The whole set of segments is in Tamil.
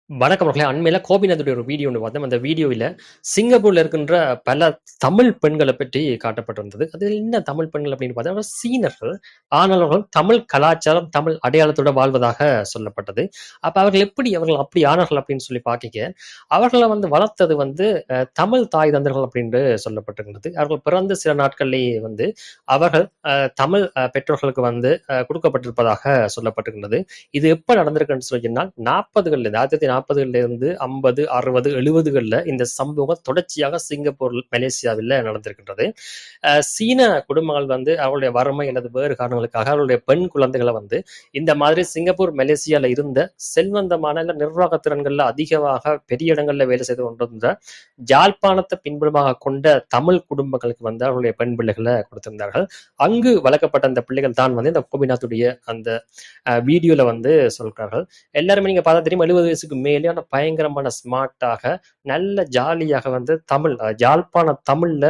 வணக்கம் மக்களே. அண்மையில கோபிநாத்துடைய ஒரு வீடியோ ஒண்ணு பார்த்தேன். அந்த வீடியோவில சிங்கப்பூர்ல இருக்கின்ற பல தமிழ் பெண்கள பற்றி காட்டப்பட்டிருந்தது. அதில் என்ன தமிழ் பெண்கள் அப்படின்னு பார்த்தா, அவங்க சீனர்கள். ஆனால் அவர்கள் தமிழ் கலாச்சாரம், தமிழ் அடையாளத்தோட வாழ்வதாக சொல்லப்பட்டது. அப்ப அவர்கள் அப்படி ஆனார்கள் அப்படின்னு சொல்லி பார்க்கைக்க, அவர்கள வளர்த்தது தமிழ் தாய் தந்தர்கள் அப்படின்னு சொல்லப்பட்டிருந்தது. அவர்கள் பிறந்த சில நாட்கள்லேயே அவர்கள் தமிழ் பெற்றோர்களுக்கு குடுக்கப்பட்டிருப்பதாக சொல்லப்பட்டிருந்தது. இது எப்ப நடந்திருக்குன்னு சொன்னால் 1940களில் இருந்து 50, 60, 70களில் இந்த சம்பவம் தொடர்ச்சியாக சிங்கப்பூர், மலேசியாவில் நடந்திருக்கின்றது. சீன குடும்பங்கள் அவருடைய வறுமை அல்லது வேறு காரணங்களுக்காக அவருடைய பெண் குழந்தைகளை இந்த மாதிரி சிங்கப்பூர், மலேசியால இருந்த செல்வந்தமான நிர்வாக திறன்கள்ல அதிகமாக பெரிய இடங்கள்ல வேலை செய்து கொண்டிருந்த ஜாழ்ப்பாணத்தை பின்புலமாக கொண்ட தமிழ் குடும்பங்களுக்கு அவருடைய பெண் பிள்ளைகளை கொடுத்திருந்தார்கள். அங்கு வளர்க்கப்பட்ட அந்த பிள்ளைகள் தான் இந்த கோபிநாத்துடைய அந்த வீடியோல சொல்றார்கள். எல்லாருமே நீங்க பார்த்தா தெரியும், 70 வயசுக்கு மேலே பயங்கரமான ஸ்மார்ட்டாக நல்ல ஜாலியாக தமிழ் யாழ்ப்பாண தமிழ்ல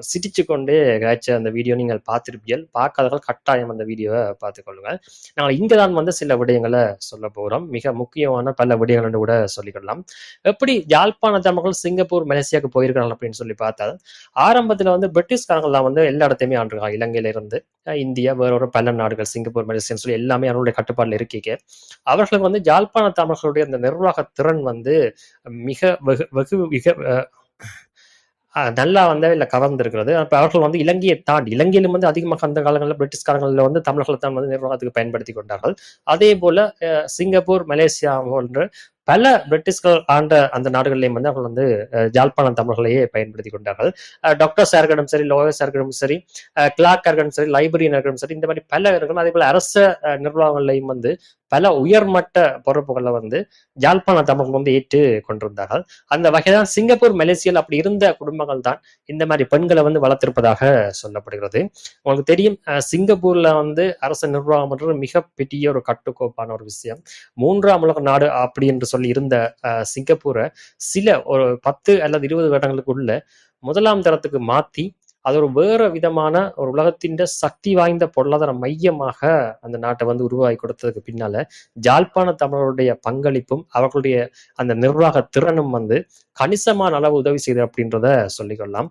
சிரிச்சு கொண்டே காய்ச்ச அந்த வீடியோ நீங்கள் பார்த்திருப்பீர்கள். பார்க்காதவர்கள் கட்டாயம் அந்த வீடியோவை பார்த்துக்கொள்ளுங்கள். நாங்கள் இங்கே தான் சில விடயங்களை சொல்ல போகிறோம். மிக முக்கியமான பல விடயங்கள் கூட சொல்லிக்கொள்ளலாம். எப்படி யாழ்ப்பாண தமிழர்கள் சிங்கப்பூர், மலேசியாவுக்கு போயிருக்கிறார்கள் அப்படின்னு சொல்லி பார்த்தா, ஆரம்பத்தில் பிரிட்டிஷ்காரங்கள்லாம் எல்லா இடத்தையுமே ஆண்டுருக்காங்க. இலங்கையில இருந்து இந்தியா, வேறொரு பல நாடுகள், சிங்கப்பூர், மலேசியான்னு சொல்லி எல்லாமே அவர்களுடைய கட்டுப்பாட்டில் இருக்கீங்க. அவர்களுக்கு யாழ்ப்பாண தமிழர்களுடைய அந்த நிர்வாக திறன் மிக வெகு வெகு மிக நல்லா இல்ல கவர்ந்திருக்கிறது. அப்ப அவர்கள் இலங்கையை தாண்டி, இலங்கையிலும் அதிகமாக அந்த காலங்களில் பிரிட்டிஷ்காரங்களில் தமிழர்களை தான் நிர்வாகத்துக்கு பயன்படுத்தி கொண்டார்கள். அதே போல சிங்கப்பூர், மலேசியா போன்ற பல பிரிட்டிஷ்கள் ஆண்ட அந்த நாடுகளிலேயும் அவர்கள் ஜாழ்ப்பாண தமிழர்களையே பயன்படுத்தி கொண்டார்கள். டாக்டர்ஸா இருக்கட்டும் சரி, லாயர்ஸா இருக்கட்டும் சரி, கிளார்க்கா இருக்கட்டும் சரி, லைப்ரரியனா இருக்கட்டும் சரி, இந்த மாதிரி பல இருக்கணும். அதே போல அரச நிர்வாகங்களையும் பல உயர்மட்ட பொறுப்புகளை ஜாழ்ப்பாண தமிழர்கள் ஏற்று கொண்டிருந்தார்கள். அந்த வகைதான் சிங்கப்பூர், மலேசியாவில் அப்படி இருந்த குடும்பங்கள் தான் இந்த மாதிரி பெண்களை வளர்த்திருப்பதாக சொல்லப்படுகிறது. உங்களுக்கு தெரியும், சிங்கப்பூர்ல அரச நிர்வாகம் மிகப்பெரிய ஒரு கட்டுக்கோப்பான ஒரு விஷயம். 3ஆம் உலக நாடு அப்படி என்று சொல்லி இருந்த சிங்கப்பூரை சில ஒரு 10 அல்லது 20 வருடங்களுக்குள்ள 1ஆம் தரத்துக்கு மாத்தி அது ஒரு வேற விதமான ஒரு உலகத்தின் சக்தி வாய்ந்த பொருளாதார மையமாக அந்த நாட்டை உருவாக்கி கொடுத்ததுக்கு பின்னால ஜாழ்ப்பாண தமிழருடைய பங்களிப்பும் அவர்களுடைய அந்த நிர்வாக திறனும் கணிசமான அளவு உதவி செய்து அப்படின்றத சொல்லிக்கொள்ளலாம்.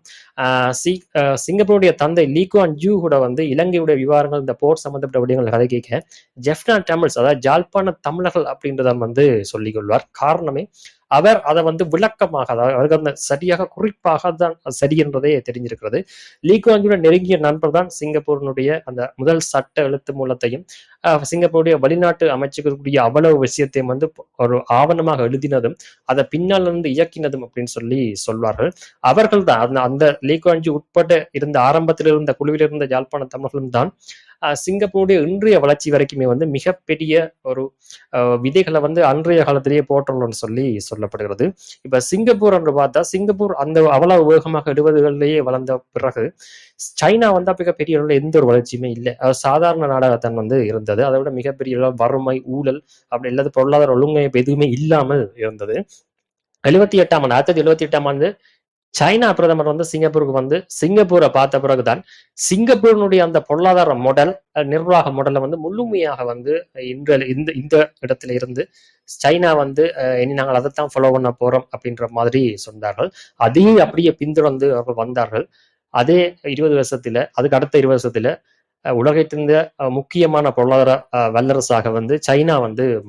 சிங்கப்பூருடைய தந்தை லீ குவான் யூ கூட இலங்கையுடைய விவகாரங்கள், இந்த போர் சம்பந்தப்பட்ட விடயங்கள் கதை கேட்க ஜெஃப்னா தமிழ்ஸ், அதாவது ஜாழ்ப்பாண தமிழர்கள் அப்படின்றத சொல்லிக் கொள்வார். காரணமே அவர் அதை விளக்கமாக, அதாவது அவருக்கு அந்த சரியாக குறிப்பாக தான் சரி என்றதே தெரிஞ்சிருக்கிறது. லீ குவான் யூ நெருங்கிய நண்பர் தான் சிங்கப்பூரினுடைய அந்த முதல் சட்ட எழுத்து மூலத்தையும் சிங்கப்பூருடைய வெளிநாட்டு அமைச்சுக்கூடிய அவ்வளவு விஷயத்தையும் ஒரு ஆவணமாக எழுதினதும் அதை பின்னால் இருந்து இயக்கினதும் அப்படின்னு சொல்லி சொல்வார்கள். அவர்கள் தான் அந்த லீ குவான் யூ உட்பட இருந்த ஆரம்பத்தில் இருந்த குழுவில் இருந்த யாழ்ப்பாண தமிழர்களும் தான் சிங்கப்பூருடைய இன்றைய வளர்ச்சி வரைக்குமே மிகப்பெரிய ஒரு விதைகளை அன்றைய காலத்திலேயே போட்டோம்னு சொல்லி சொல்லப்படுகிறது. இப்ப சிங்கப்பூர் என்று பார்த்தா, சிங்கப்பூர் அந்த அவ்வளவு வேகமாக 70களிலேயே வளர்ந்த பிறகு சைனா அப்ப பெரிய அளவில் எந்த ஒரு வளர்ச்சியுமே இல்லை. சாதாரண நாடாகத்தான் இருந்தது. அதை விட மிகப்பெரிய வறுமை, ஊழல் அப்படி இல்லாத பொருளாதார ஒழுங்கமைப்பு எதுவுமே இல்லாமல் இருந்தது. 1978ஆம் ஆண்டு சைனா பிரதமர் சிங்கப்பூருக்கு சிங்கப்பூரை பார்த்த பிறகுதான் சிங்கப்பூரினுடைய அந்த பொருளாதார மாடல், நிர்வாக மாடலை முழுமையாக இந்த இடத்துல இருந்து சைனா இனி நாங்கள் அதைத்தான் ஃபாலோ பண்ண போறோம் அப்படின்ற மாதிரி சொன்னார்கள். அதையே அப்படியே பின்தொடர்ந்து அவர்கள் வந்தார்கள். அதே 20 வருஷத்துல, அதுக்கு அடுத்த 20 வருஷத்துல உலகத்தின் முக்கியமான பொருளாதார வல்லரசாக சைனா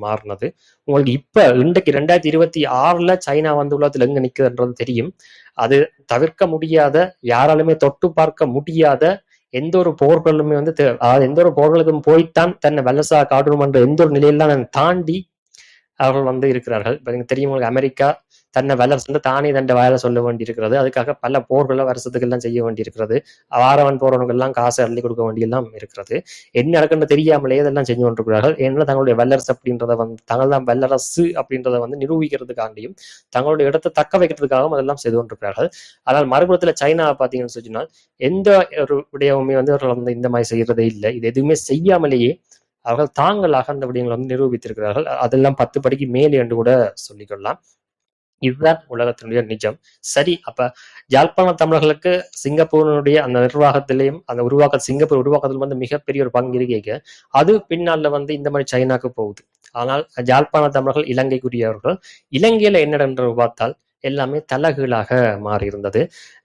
மாறினது. உங்களுக்கு இப்ப இன்றைக்கு 2026ல சைனா உலகத்துல எங்க நிக்குதுன்றது தெரியும். அது தவிர்க்க முடியாத, யாராலுமே தொட்டு பார்க்க முடியாத எந்த ஒரு போர்களுமே அதாவது எந்த ஒரு போர்களுக்கும் போய்த்தான் தன்னை வல்லரசா காட்டணும் என்ற எந்த ஒரு நிலையெல்லாம் தாண்டி அவர்கள் இருக்கிறார்கள். இப்ப எனக்கு தெரியும், உங்களுக்கு அமெரிக்கா தன்னை வல்லரசு தானே தண்டை வாயில சொல்ல வேண்டி இருக்கிறது. அதுக்காக பல போர்களை வருஷத்துக்கு எல்லாம் செய்ய வேண்டி இருக்கிறது. வாரவன் போறவங்க எல்லாம் காசை அள்ளி கொடுக்க வேண்டியெல்லாம் இருக்கிறது. என்ன நடக்குன்னு தெரியாமலே இதெல்லாம் செஞ்சு கொண்டிருக்கிறார்கள். ஏன்னா தங்களுடைய வல்லரசு அப்படின்றத தங்கள் தான் வல்லரசு அப்படின்றத நிரூபிக்கிறதுக்காண்டியும் தங்களுடைய இடத்தை தக்க வைக்கிறதுக்காகவும் அதெல்லாம் செய்து கொண்டிருக்கிறார்கள். ஆனால் மறுபுறத்துல சைனா பார்த்தீங்கன்னு சொன்னால் எந்த ஒரு விடயமுமே அவர்கள் இந்த மாதிரி செய்யறதே இல்லை. இது எதுவுமே செய்யாமலேயே அவர்கள் தாங்களாக அந்த விடயங்களை நிரூபித்திருக்கிறார்கள். அதெல்லாம் 10 படிக்கு மேலே என்று கூட சொல்லிக்கொள்ளலாம். இதுதான் உலகத்தினுடைய நிஜம். சரி, அப்ப யாழ்ப்பாண தமிழர்களுக்கு சிங்கப்பூரினுடைய அந்த நிர்வாகத்திலேயும் அந்த சிங்கப்பூர் உருவாக்கத்தில் வந்து மிகப்பெரிய ஒரு பங்கு இருக்க, அது பின்னால வந்து இந்த மாதிரி சைனாக்கு போகுது. ஆனால் யாழ்ப்பாண தமிழர்கள் இலங்கைக்குரியவர்கள். இலங்கையில என்ன என்று பார்த்தால் எல்லாமே தலைகீழாக மாறி இருந்தது.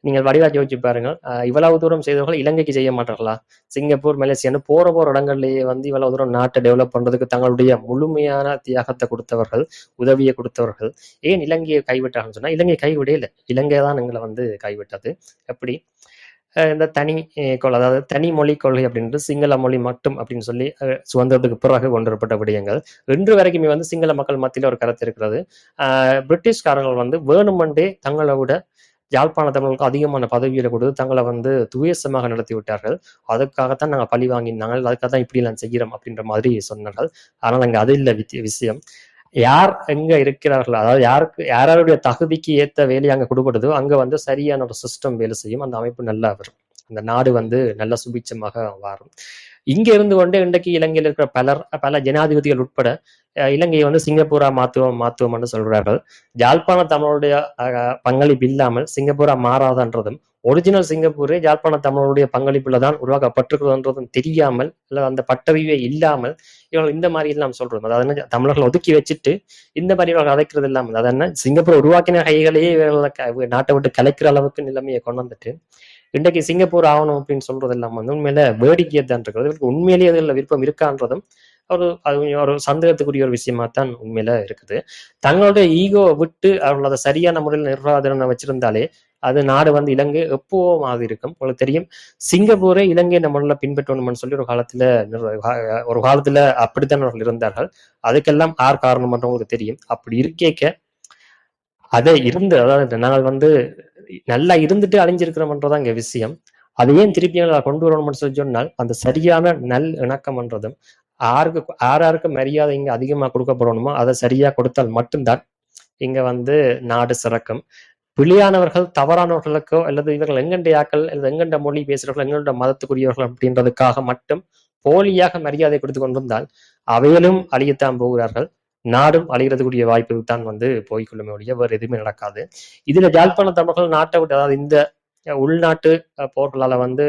நீங்கள் வடிவா யோசிச்சு பாருங்கள். இவ்வளவு தூரம் செய்தவர்கள் இலங்கைக்கு செய்ய மாட்டார்களா? சிங்கப்பூர், மலேசியான்னு போற இடங்கள்லயே வந்து இவ்வளவு தூரம் நாட்டை டெவலப் பண்றதுக்கு தங்களுடைய முழுமையான தியாகத்தை கொடுத்தவர்கள், உதவியை கொடுத்தவர்கள். ஏன் இலங்கையை கைவிட்டாங்கன்னு சொன்னா, இலங்கை கைவிடையில. இலங்கை தான் எங்களை வந்து கைவிட்டது. எப்படி? இந்த தனி அதாவது தனி மொழி கொள்கை அப்படின்றது சிங்கள மொழி மட்டும் அப்படின்னு சொல்லி சுதந்திரத்துக்கு பிறகு கொண்டு வரப்பட்ட விடயங்கள். இன்று வரைக்குமே வந்து சிங்கள மக்கள் மத்தியில் ஒரு கருத்து இருக்கிறது. பிரிட்டிஷ்காரர்கள் வந்து வேணுமென்றே தங்களை விட யாழ்ப்பாண தமிழர்களுக்கு அதிகமான பதவிகளை கொடுத்து தங்களை வந்து துவேசமாக நடத்தி விட்டார்கள். அதுக்காகத்தான் நாங்கள் பழி வாங்கினாங்க, அதுக்காக தான் இப்படி எல்லாம் செய்கிறோம் அப்படின்ற மாதிரி சொன்னார்கள். ஆனால் அங்கே அது இல்லை விஷயம். யார் எங்க இருக்கிறார்களோ, அதாவது யாருடைய தகுதிக்கு ஏத்த வேலையை அங்க கொடுக்கப்படுதோ அங்க வந்து சரியான ஒரு சிஸ்டம் வேலை செய்யும். அந்த அமைப்பு நல்லா வரும். அந்த நாடு வந்து நல்ல சுபிட்சமாக வாரும். இங்க இருந்து கொண்டு இன்றைக்கு இலங்கையில் இருக்கிற பல ஜனாதிபதிகள் உட்பட இலங்கையை வந்து சிங்கப்பூரா மாத்துவோம்னு சொல்றார்கள். யாழ்ப்பாண தமிழுடைய பங்களிப்பு இல்லாமல் சிங்கப்பூரா மாறாதன்றதும், ஒரிஜினல் சிங்கப்பூரே யாழ்ப்பாண தமிழருடைய பங்களிப்புல தான் உருவாக்கப்பட்டிருக்கிறதுன்றதும் தெரியாமல், அல்லது அந்த பட்டறிவே இல்லாமல் இவர்கள் இந்த மாதிரி எல்லாம் சொல்றோம். அதாவது தமிழர்கள் ஒதுக்கி வச்சுட்டு இந்த மாதிரி இவர்கள் அதைக்கிறது இல்லாமல், அதாவது என்ன, சிங்கப்பூர் உருவாக்கின கைகளையே இவர்களை நாட்டை விட்டு கலைக்கிற அளவுக்கு நிலைமையை கொண்டு வந்துட்டு இன்றைக்கு சிங்கப்பூர் ஆகணும் அப்படின்னு சொல்றது எல்லாம் வந்து உண்மையில வேடிக்கையை தான் இருக்கிறது. உண்மையிலேயே அதில் விருப்பம் இருக்கான்றதும் ஒரு சந்தேகத்துக்குரிய ஒரு விஷயமா தான் உண்மையில இருக்குது. தங்களுடைய ஈகோ விட்டு அவர்கள் அதை சரியான முறையில் நிர்வாகத்திறனை வச்சிருந்தாலே அது நாடு வந்து இலங்கை எப்போ மாதிரி இருக்கும். உங்களுக்கு தெரியும், சிங்கப்பூரை இலங்கை நம்மள பின்பற்றணும்னு சொல்லி ஒரு காலத்துல அப்படித்தான் அவர்கள் இருந்தார்கள். அதுக்கெல்லாம் யார் காரணம் உங்களுக்கு தெரியும். அப்படி இருக்கேக்க அதை அதாவது நாங்கள் வந்து நல்லா இருந்துட்டு அழிஞ்சிருக்கிறோம்ன்றதான் இங்க விஷயம். அதை ஏன் திருப்பி கொண்டு வரணும்னு சொல்லி சொன்னால் அந்த சரியான நல் இணக்கம்ன்றதும் யாருக்கு மரியாதை இங்க அதிகமா கொடுக்கப்படணுமோ அதை சரியா கொடுத்தால் மட்டும்தான் இங்க வந்து நாடு சிறக்கும். பிழையானவர்கள், தவறானவர்களுக்கோ அல்லது இவர்கள் எங்கண்ட ஆக்கள் அல்லது எங்கண்ட மொழி பேசுறவர்கள், எங்கண்ட மதத்துக்குரியவர்கள் அப்படின்றதுக்காக மட்டும் போலியாக மரியாதை கொடுத்து கொண்டிருந்தால் அவையிலும் அழியத்தான் போகிறார்கள். நாடும் அழிகிறதுக்குரிய வாய்ப்பு தான் வந்து போய்கொள்ளுமே ஒழிய வேறு எதுவுமே நடக்காது. இதுல யாழ்ப்பாண தமிழர்கள் நாட்டை விட்டு, அதாவது இந்த உள்நாட்டு போர்களால வந்து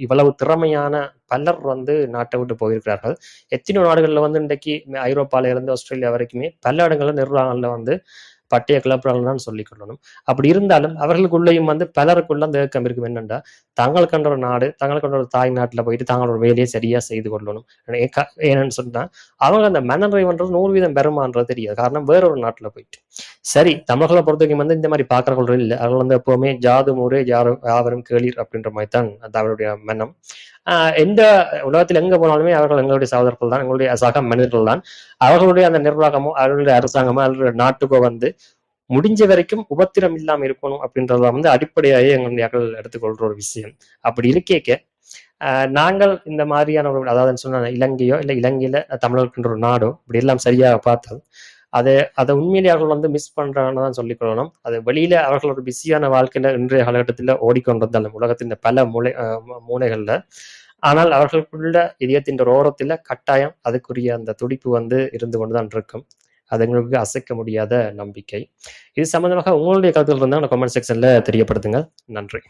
இவ்வளவு திறமையான பலர் வந்து நாட்டை விட்டு போயிருக்கிறார்கள். எத்தனையோ நாடுகள்ல வந்து இன்றைக்கு ஐரோப்பால இருந்து ஆஸ்திரேலியா வரைக்குமே பல இடங்கள்ல நிர்வாகங்கள்ல வந்து பட்டைய கிளப்புறாங்க தான் சொல்லிக் கொள்ளணும். அப்படி இருந்தாலும் அவர்களுக்குள்ளேயும் வந்து பலருக்குள்ள அந்த இயக்கம் இருக்கும். என்னென்றா, தங்களுக்கென்ற ஒரு நாடு, தங்களுக்கென்ற ஒரு தாய் நாட்டுல போயிட்டு தாங்களோட வேலையை சரியா செய்து கொள்ளணும். ஏன்னு சொன்னா அவங்க அந்த மனநிறைவுன்றது 100% பெருமான்றது தெரியாது. காரணம் வேற ஒரு நாட்டுல போயிட்டு. சரி, தமிழர்களை பொறுத்த வரைக்கும் வந்து இந்த மாதிரி பாக்குறவர்கள் இல்லை. அவர்கள் வந்து எப்பவுமே ஜாது ஊரே யாவரும் கேளீர் அப்படின்ற மாதிரி தான் அவருடைய மனம். எந்த உலகத்தில் எங்க போனாலுமே அவர்கள் எங்களுடைய சகோதரர்கள் தான், எங்களுடைய சக மனிதர்கள் தான். அவர்களுடைய அந்த நிர்வாகமோ அவர்களுடைய அரசாங்கமோ அவர்களுடைய நாட்டுக்கோ வந்து முடிஞ்ச வரைக்கும் உபத்திரம் இல்லாம இருக்கணும் அப்படின்றத வந்து அடிப்படையாகவே எங்களுடைய எடுத்துக்கொள்ற ஒரு விஷயம். அப்படி இருக்கேக்க நாங்கள் இந்த மாதிரியான ஒரு, அதாவது சொன்ன இலங்கையோ இல்லை இலங்கையில தமிழர்கின்ற ஒரு நாடோ இப்படி எல்லாம் சரியாக பார்த்தால் அதை உண்மையிலேயே அவர்கள் வந்து மிஸ் பண்றாங்கன்னு தான் சொல்லிக் கொள்ளணும். அது வெளியில அவர்கள் ஒரு பிஸியான வாழ்க்கையில இன்றைய காலகட்டத்தில் ஓடிக்கொண்டிருந்தாலும் உலகத்தின் பல மூலைகள்ல, ஆனால் அவர்களுக்குள்ள இதயத்தின் ஒரு ஓரத்துல கட்டாயம் அதுக்குரிய அந்த துடிப்பு வந்து இருந்து கொண்டுதான் இருக்கும். அது எங்களுக்கு அசைக்க முடியாத நம்பிக்கை. இது சம்பந்தமாக உங்களுடைய கருத்துக்கள் இருந்தால் கமெண்ட் செக்ஷன்ல தெரியப்படுத்துங்க. நன்றி.